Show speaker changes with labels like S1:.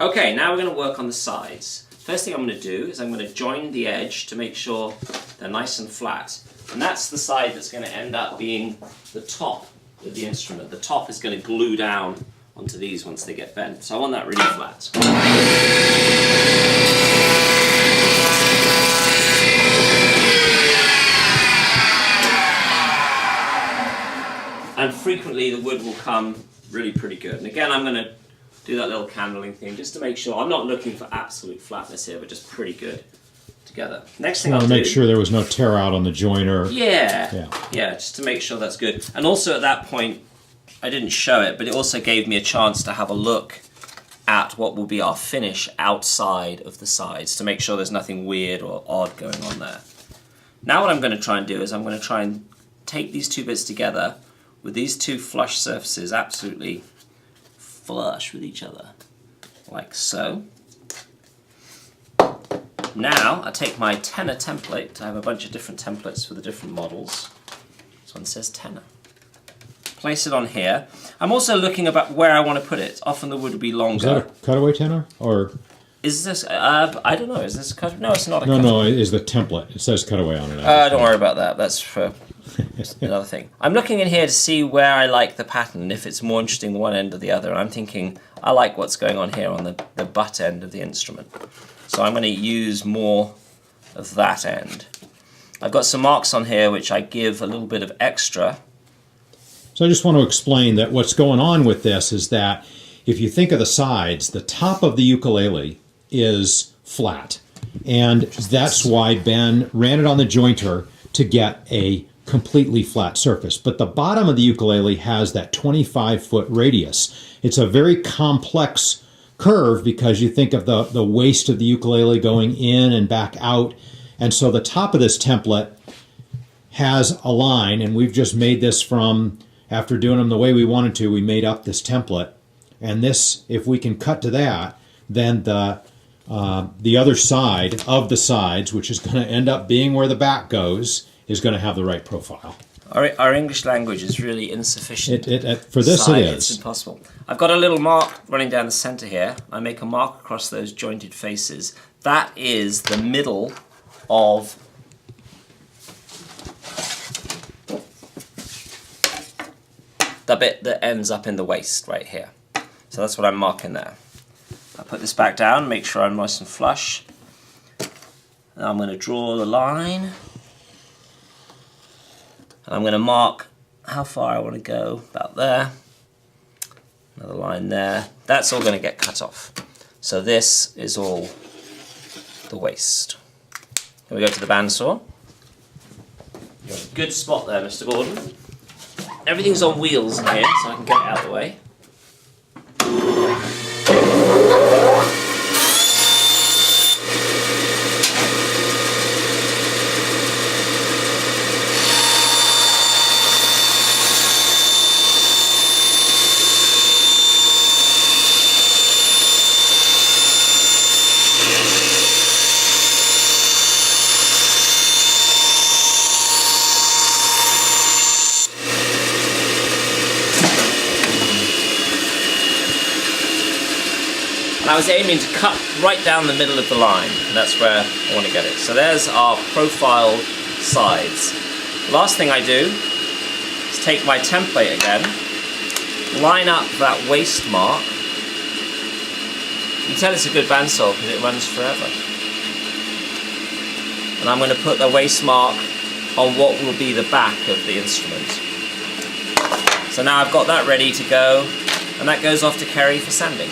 S1: Okay, now we're going to work on the sides. First thing I'm going to do is I'm going to join the edge to make sure they're nice and flat. And that's the side that's going to end up being the top of the instrument. The top is going to glue down onto these once they get bent. So I want that really flat. And frequently the wood will come really pretty good. And again, I'm going to do that little candling thing just to make sure. I'm not looking for absolute flatness here, but just pretty good together. Next thing I'll do...
S2: make sure there was no tear out on the joiner.
S1: Yeah, just to make sure that's good. And also at that point, I didn't show it, but it also gave me a chance to have a look at what will be our finish outside of the sides to make sure there's nothing weird or odd going on there. Now what I'm going to try and do is I'm going to try and take these two bits together with these two flush surfaces absolutely flush with each other, like so. Now I take my tenor template. I have a bunch of different templates for the different models. This one says tenor. Place it on here. I'm also looking about where I want to put it. Often the wood would be longer.
S2: Is that a cutaway tenor? Or
S1: is this, I don't know, is this a cutaway? No, it's not a
S2: no,
S1: cutaway.
S2: No, it is the template. It says cutaway on it.
S1: Don't worry about that. That's for another thing. I'm looking in here to see where I like the pattern, if it's more interesting one end or the other. I'm thinking I like what's going on here on the butt end of the instrument. So I'm going to use more of that end. I've got some marks on here which I give a little bit of extra.
S2: So I just want to explain that what's going on with this is that if you think of the sides, the top of the ukulele is flat. And that's why Ben ran it on the jointer to get a completely flat surface. But the bottom of the ukulele has that 25-foot radius. It's a very complex curve because you think of the waist of the ukulele going in and back out. And so the top of this template has a line, and we've just made this from, after doing them the way we wanted to, we made up this template. And this, if we can cut to that, then the other side of the sides, which is going to end up being where the back goes, is going to have the right profile.
S1: Our English language is really insufficient.
S2: For this it is.
S1: It's impossible. I've got a little mark running down the center here. I make a mark across those jointed faces. That is the middle of the bit that ends up in the waist right here. So that's what I'm marking there. I put this back down, make sure I'm nice and flush. Now I'm going to draw the line. And I'm going to mark how far I want to go, about there. Another line there. That's all going to get cut off. So this is all the waist. Here we go to the bandsaw. Good spot there, Mr. Gordon. Everything's on wheels in here, so I can get it out of the way. And I was aiming to cut right down the middle of the line, and that's where I want to get it. So there's our profile sides. The last thing I do is take my template again, line up that waist mark. You can tell it's a good bandsaw because it runs forever. And I'm going to put the waist mark on what will be the back of the instrument. So now I've got that ready to go, and that goes off to Kerry for sanding.